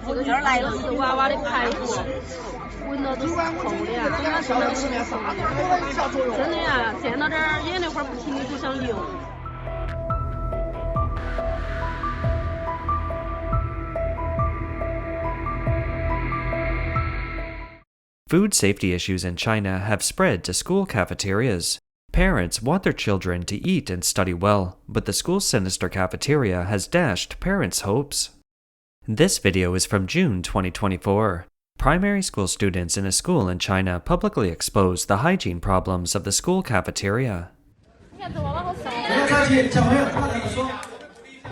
这个就是娃娃的排骨，闻到都是臭的呀，真的是能吃臭的，真的呀，见到这儿眼泪花不停的就想流。Food safety issues in China have spread to school cafeterias. Parents want their children to eat and study well, but the school's sinister cafeteria has dashed parents' hopes. This video is from June 2024. Primary school students in a school in China publicly exposed the hygiene problems of the school cafeteria.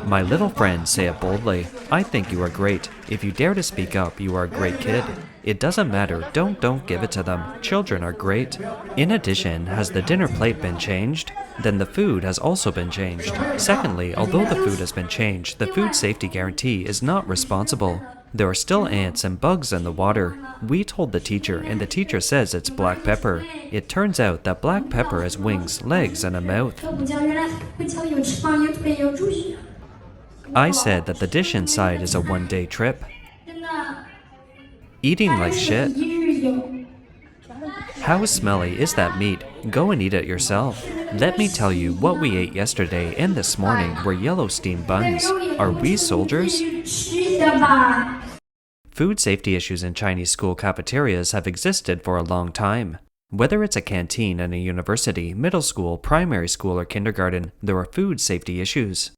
My little friends say it boldly. I think you are great. If you dare to speak up, you are a great kid. It doesn't matter. Don't give it to them. Children are great. In addition, has the dinner plate been changed? Then the food has also been changed. Secondly, although the food has been changed, the food safety guarantee is not responsible. There are still ants and bugs in the water. We told the teacher, and the teacher says it's black pepper. It turns out that black pepper has wings, legs, and a mouth. I said that the dish inside is a one-day trip. Eating like shit. How smelly is that meat? Go and eat it yourself. Let me tell you, what we ate yesterday and this morning were yellow steamed buns. Are we soldiers? Food safety issues in Chinese school cafeterias have existed for a long time. Whether it's a canteen in a university, middle school, primary school, or kindergarten, there are food safety issues.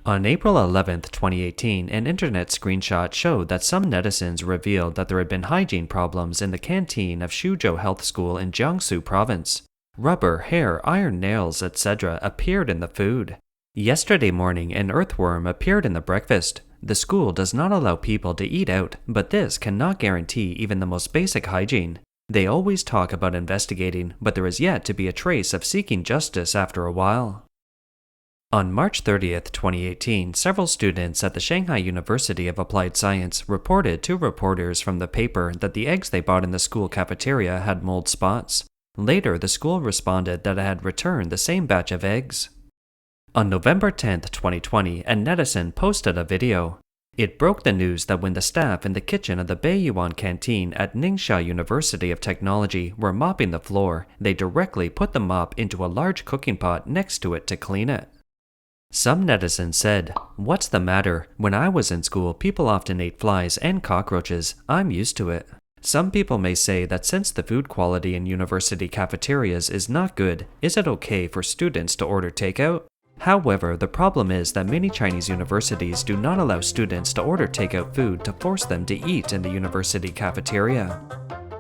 On April 11, 2018, an internet screenshot showed that some netizens revealed that there had been hygiene problems in the canteen of Suzhou Health School in Jiangsu Province. Rubber, hair, iron nails, etc. appeared in the food. Yesterday morning, an earthworm appeared in the breakfast. The school does not allow people to eat out, but this cannot guarantee even the most basic hygiene. They always talk about investigating, but there is yet to be a trace of seeking justice after a while. On March 30, 2018, several students at the Shanghai University of Applied Science reported to reporters from the paper that the eggs they bought in the school cafeteria had mold spots. Later, the school responded that it had returned the same batch of eggs. On November 10, 2020, a netizen posted a video. It broke the news that when the staff in the kitchen of the Beiyuan canteen at Ningxia University of Technology were mopping the floor, they directly put the mop into a large cooking pot next to it to clean it. Some netizens said, "What's the matter? When I was in school, people often ate flies and cockroaches. I'm used to it." Some people may say that since the food quality in university cafeterias is not good, is it okay for students to order takeout? However, the problem is that many Chinese universities do not allow students to order takeout food to force them to eat in the university cafeteria.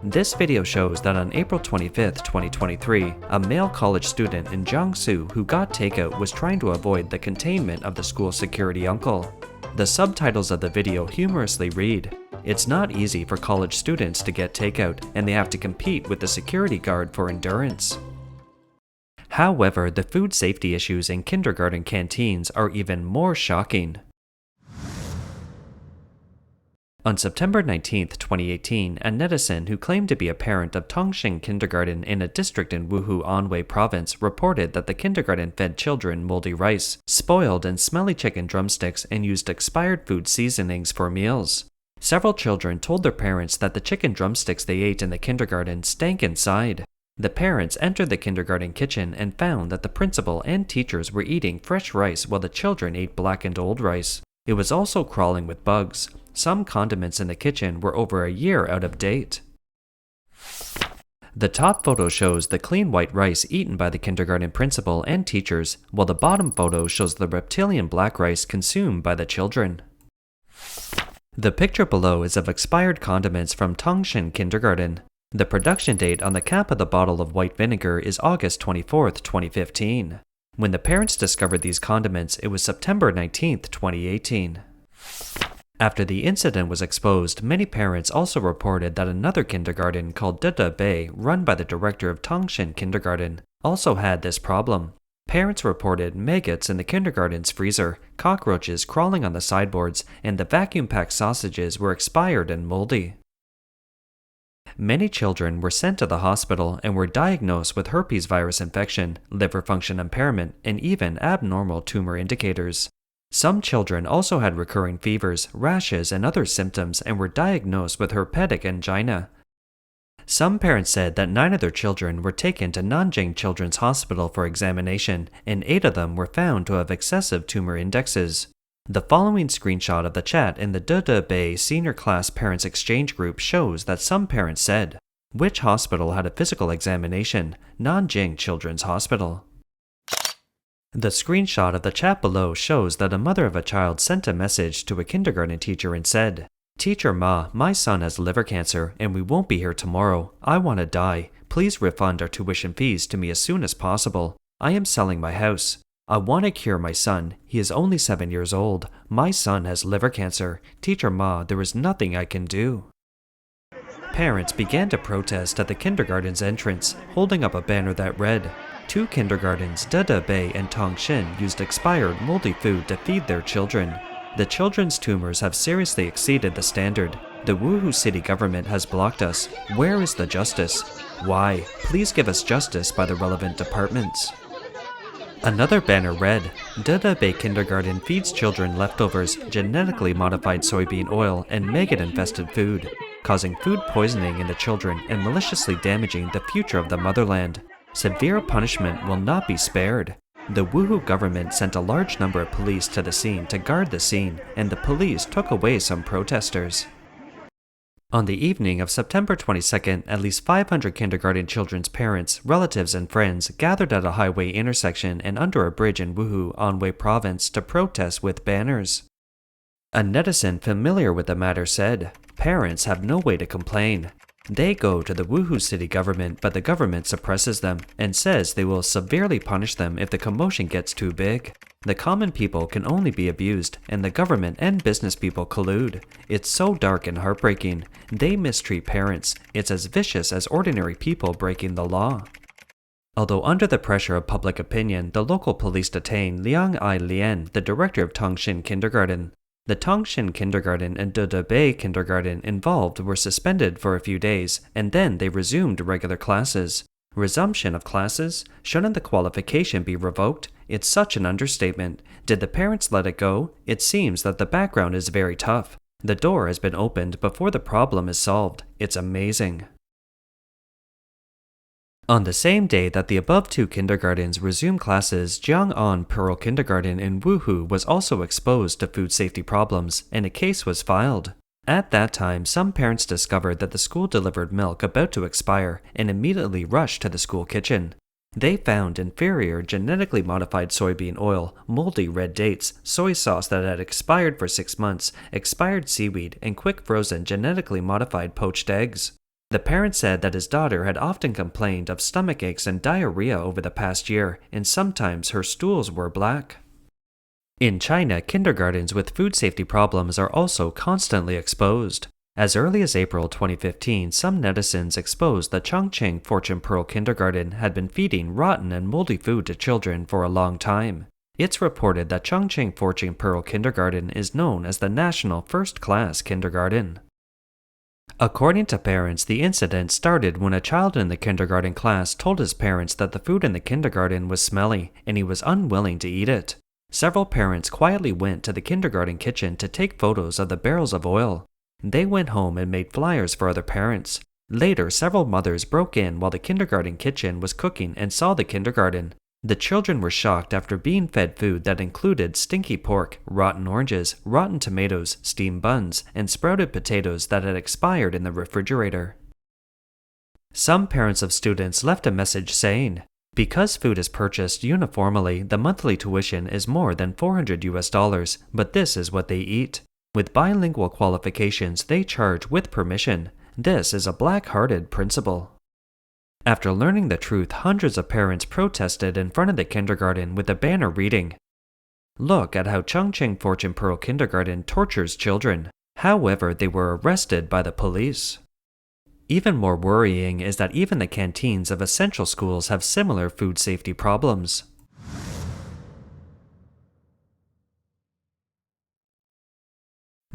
This video shows that on April 25, 2023, a male college student in Jiangsu who got takeout was trying to avoid the containment of the school security uncle. The subtitles of the video humorously read, "It's not easy for college students to get takeout, and they have to compete with the security guard for endurance." However, the food safety issues in kindergarten canteens are even more shocking. On September 19, 2018, a netizen who claimed to be a parent of Tongxing Kindergarten in a district in Wuhu Anhui Province reported that the kindergarten fed children moldy rice, spoiled and smelly chicken drumsticks, and used expired food seasonings for meals. Several children told their parents that the chicken drumsticks they ate in the kindergarten stank inside. The parents entered the kindergarten kitchen and found that the principal and teachers were eating fresh rice while the children ate blackened old rice. It was also crawling with bugs. Some condiments in the kitchen were over a year out of date. The top photo shows the clean white rice eaten by the kindergarten principal and teachers, while the bottom photo shows the reptilian black rice consumed by the children. The picture below is of expired condiments from Tongxing Kindergarten. The production date on the cap of the bottle of white vinegar is August 24, 2015. When the parents discovered these condiments, it was September 19, 2018. After the incident was exposed, many parents also reported that another kindergarten called Deda Bay, run by the director of Tongxing Kindergarten, also had this problem. Parents reported maggots in the kindergarten's freezer, cockroaches crawling on the sideboards, and the vacuum-packed sausages were expired and moldy. Many children were sent to the hospital and were diagnosed with herpes virus infection, liver function impairment, and even abnormal tumor indicators. Some children also had recurring fevers, rashes, and other symptoms and were diagnosed with herpetic angina. Some parents said that 9 of their children were taken to Nanjing Children's Hospital for examination, and 8 of them were found to have excessive tumor indexes. The following screenshot of the chat in the Bay Senior Class Parents Exchange group shows that some parents said, "Which hospital had a physical examination? Nanjing Children's Hospital." The screenshot of the chat below shows that a mother of a child sent a message to a kindergarten teacher and said, "Teacher Ma, my son has liver cancer and we won't be here tomorrow. I want to die. Please refund our tuition fees to me as soon as possible. I am selling my house. I want to cure my son. He is only 7 years old. My son has liver cancer. Teacher Ma, there is nothing I can do." Parents began to protest at the kindergarten's entrance, holding up a banner that read, "Two kindergartens, Bay and Tongshin, used expired, moldy food to feed their children. The children's tumors have seriously exceeded the standard. The Wuhu city government has blocked us. Where is the justice? Why? Please give us justice by the relevant departments." Another banner read, Bay Kindergarten feeds children leftovers, genetically modified soybean oil, and maggot-infested food, causing food poisoning in the children and maliciously damaging the future of the motherland. Severe punishment will not be spared. The Wuhu government sent a large number of police to the scene to guard the scene, and the police took away some protesters. On the evening of September 22nd, at least 500 kindergarten children's parents, relatives, and friends gathered at a highway intersection and under a bridge in Wuhu, Anhui Province, to protest with banners. A netizen familiar with the matter said, "Parents have no way to complain. They go to the Wuhu city government, but the government suppresses them and says they will severely punish them if the commotion gets too big. The common people can only be abused, and the government and business people collude. It's so dark and heartbreaking. They mistreat parents. It's as vicious as ordinary people breaking the law." Although under the pressure of public opinion, the local police detained Liang Ai Lian, the director of Tongshin Kindergarten. The Tongshin Kindergarten and Bay Kindergarten involved were suspended for a few days, and then they resumed regular classes. Resumption of classes? Shouldn't the qualification be revoked? It's such an understatement. Did the parents let it go? It seems that the background is very tough. The door has been opened before the problem is solved. It's amazing. On the same day that the above 2 kindergartens resumed classes, Jiang'an Pearl Kindergarten in Wuhu was also exposed to food safety problems, and a case was filed. At that time, some parents discovered that the school delivered milk about to expire and immediately rushed to the school kitchen. They found inferior genetically modified soybean oil, moldy red dates, soy sauce that had expired for 6 months, expired seaweed, and quick frozen genetically modified poached eggs. The parent said that his daughter had often complained of stomach aches and diarrhea over the past year, and sometimes her stools were black. In China, kindergartens with food safety problems are also constantly exposed. As early as April 2015, some netizens exposed that Chongqing Fortune Pearl Kindergarten had been feeding rotten and moldy food to children for a long time. It's reported that Chongqing Fortune Pearl Kindergarten is known as the National First Class Kindergarten. According to parents, the incident started when a child in the kindergarten class told his parents that the food in the kindergarten was smelly and he was unwilling to eat it. Several parents quietly went to the kindergarten kitchen to take photos of the barrels of oil. They went home and made flyers for other parents. Later, several mothers broke in while the kindergarten kitchen was cooking and saw the kindergarten. The children were shocked after being fed food that included stinky pork, rotten oranges, rotten tomatoes, steamed buns, and sprouted potatoes that had expired in the refrigerator. Some parents of students left a message saying, "Because food is purchased uniformly, the monthly tuition is more than $400, but this is what they eat. With bilingual qualifications, they charge with permission. This is a black-hearted principle." After learning the truth, hundreds of parents protested in front of the kindergarten with a banner reading, "Look at how Chongqing Fortune Pearl Kindergarten tortures children." However, they were arrested by the police. Even more worrying is that even the canteens of essential schools have similar food safety problems.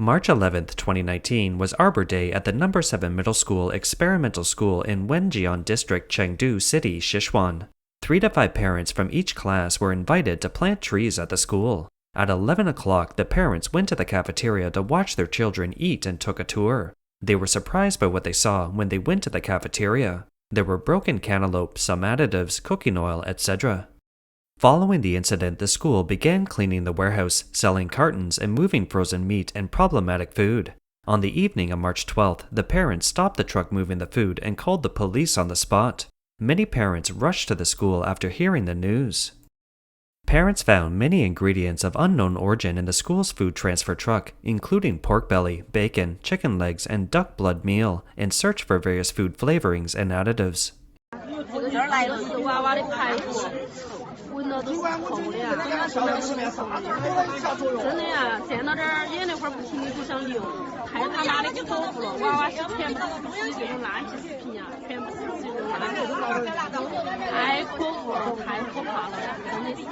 March 11, 2019 was Arbor Day at the No. 7 Middle School Experimental School in Wenjian District, Chengdu City, Sichuan. 3 to 5 parents from each class were invited to plant trees at the school. At 11 o'clock, the parents went to the cafeteria to watch their children eat and took a tour. They were surprised by what they saw when they went to the cafeteria. There were broken cantaloupe, some additives, cooking oil, etc. Following the incident, the school began cleaning the warehouse, selling cartons, and moving frozen meat and problematic food. On the evening of March 12th, the parents stopped the truck moving the food and called the police on the spot. Many parents rushed to the school after hearing the news. Parents found many ingredients of unknown origin in the school's food transfer truck, including pork belly, bacon, chicken legs, and duck blood meal, and searched for various food flavorings and additives. 闻到都是臭的呀，真的是真的呀！见到这儿眼泪花不停的就想流，太他妈的可恶了！娃娃全部是这种垃圾食品呀，全部是这种垃圾食品，太可恶了，太可怕了呀！真的是，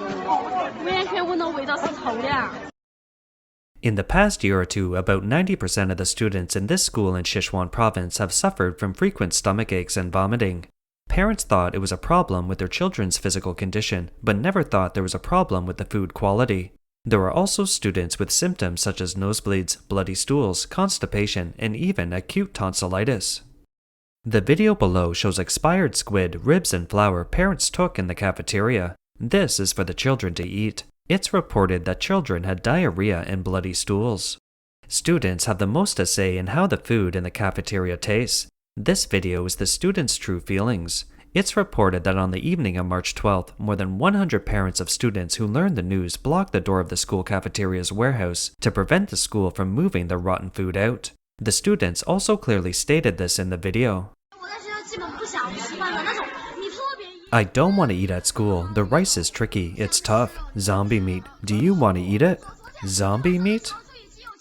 完全闻到味道是臭的呀。 In the past year or two, about 90% of the students in this school in Sichuan province have suffered from frequent stomach aches and vomiting. Parents thought it was a problem with their children's physical condition, but never thought there was a problem with the food quality. There were also students with symptoms such as nosebleeds, bloody stools, constipation, and even acute tonsillitis. The video below shows expired squid, ribs, and flour parents took in the cafeteria. This is for the children to eat. It's reported that children had diarrhea and bloody stools. Students have the most to say in how the food in the cafeteria tastes. This video is the students' true feelings. It's reported that on the evening of March 12th, more than 100 parents of students who learned the news blocked the door of the school cafeteria's warehouse to prevent the school from moving the rotten food out. The students also clearly stated this in the video. I don't want to eat at school. The rice is tricky. It's tough. Zombie meat. Do you want to eat it? Zombie meat?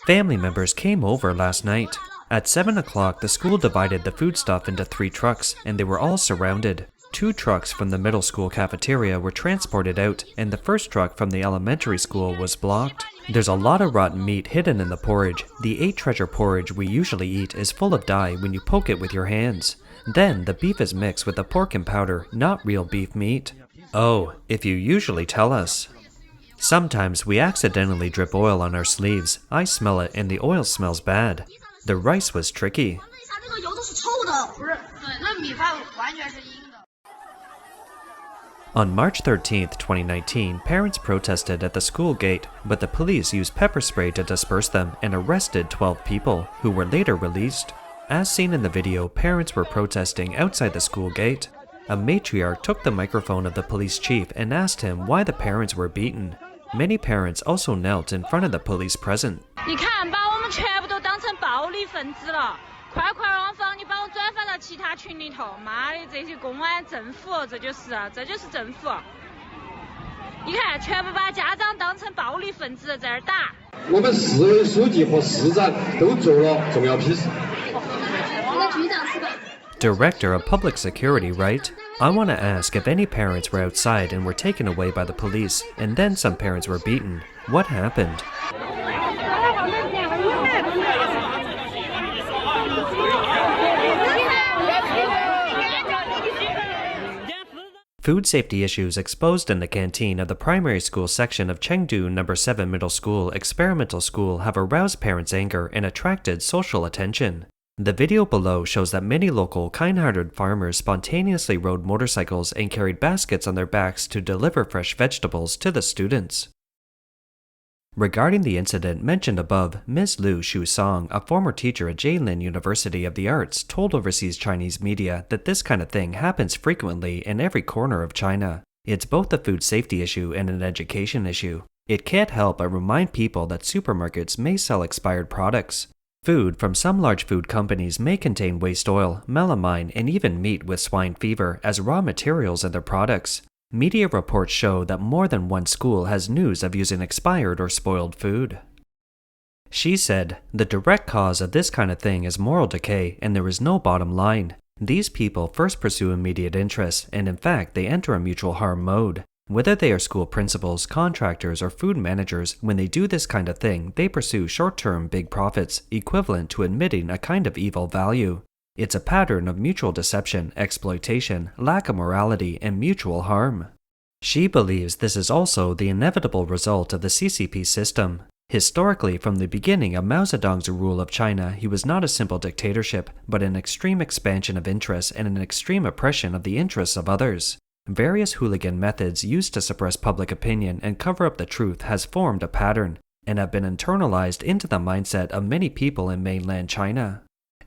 Family members came over last night. At 7 o'clock, the school divided the foodstuff into 3 trucks, and they were all surrounded. 2 trucks from the middle school cafeteria were transported out, and the first truck from the elementary school was blocked. There's a lot of rotten meat hidden in the porridge. The 8-treasure porridge we usually eat is full of dye when you poke it with your hands. Then, the beef is mixed with the pork in powder, not real beef meat. Oh, if you usually tell us. Sometimes we accidentally drip oil on our sleeves. I smell it and the oil smells bad. The rice was tricky. On March 13, 2019, parents protested at the school gate, but the police used pepper spray to disperse them and arrested 12 people, who were later released. As seen in the video, parents were protesting outside the school gate. A matriarch took the microphone of the police chief and asked him why the parents were beaten. Many parents also knelt in front of the police present. 全部都当成暴力分子了，快快往放！你把我转发到其他群里头，妈的，这些公安政府，这就是政府。你看，全部把家长当成暴力分子在这儿打。我们市委书记和市长都做了重要批示。Director of Public Security, right? I want to ask if any parents were outside and were taken away by the police, and then some parents were beaten. What happened? Food safety issues exposed in the canteen of the primary school section of Chengdu No. 7 Middle School Experimental School have aroused parents' anger and attracted social attention. The video below shows that many local, kind-hearted farmers spontaneously rode motorcycles and carried baskets on their backs to deliver fresh vegetables to the students. Regarding the incident mentioned above, Ms. Liu Shu-song, a former teacher at Jilin University of the Arts, told overseas Chinese media that this kind of thing happens frequently in every corner of China. It's both a food safety issue and an education issue. It can't help but remind people that supermarkets may sell expired products. Food from some large food companies may contain waste oil, melamine, and even meat with swine fever as raw materials in their products. Media reports show that more than one school has news of using expired or spoiled food. She said, "The direct cause of this kind of thing is moral decay, and there is no bottom line. These people first pursue immediate interests, and in fact, they enter a mutual harm mode. Whether they are school principals, contractors, or food managers, when they do this kind of thing, they pursue short-term big profits, equivalent to admitting a kind of evil value. It's a pattern of mutual deception, exploitation, lack of morality, and mutual harm." She believes this is also the inevitable result of the CCP system. Historically, from the beginning of Mao Zedong's rule of China, he was not a simple dictatorship, but an extreme expansion of interests and an extreme oppression of the interests of others. Various hooligan methods used to suppress public opinion and cover up the truth has formed a pattern, and have been internalized into the mindset of many people in mainland China.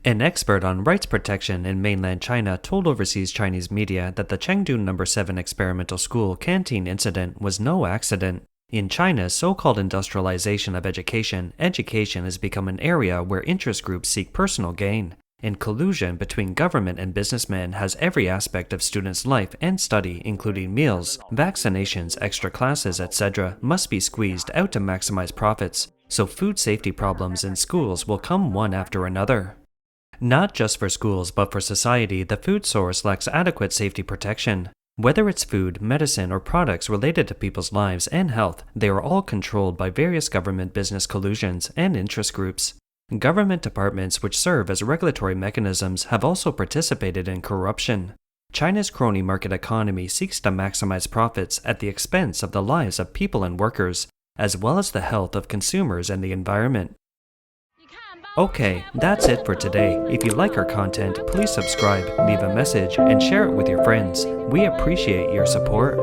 An expert on rights protection in mainland China told overseas Chinese media that the Chengdu No. 7 experimental school canteen incident was no accident. In China's so-called industrialization of education, education has become an area where interest groups seek personal gain, and collusion between government and businessmen has every aspect of students' life and study, including meals, vaccinations, extra classes, etc., must be squeezed out to maximize profits, so food safety problems in schools will come one after another. Not just for schools, but for society, the food source lacks adequate safety protection. Whether it's food, medicine, or products related to people's lives and health, they are all controlled by various government business collusions and interest groups. Government departments which serve as regulatory mechanisms have also participated in corruption. China's crony market economy seeks to maximize profits at the expense of the lives of people and workers, as well as the health of consumers and the environment. Okay, that's it for today. If you like our content, please subscribe, leave a message, and share it with your friends. We appreciate your support.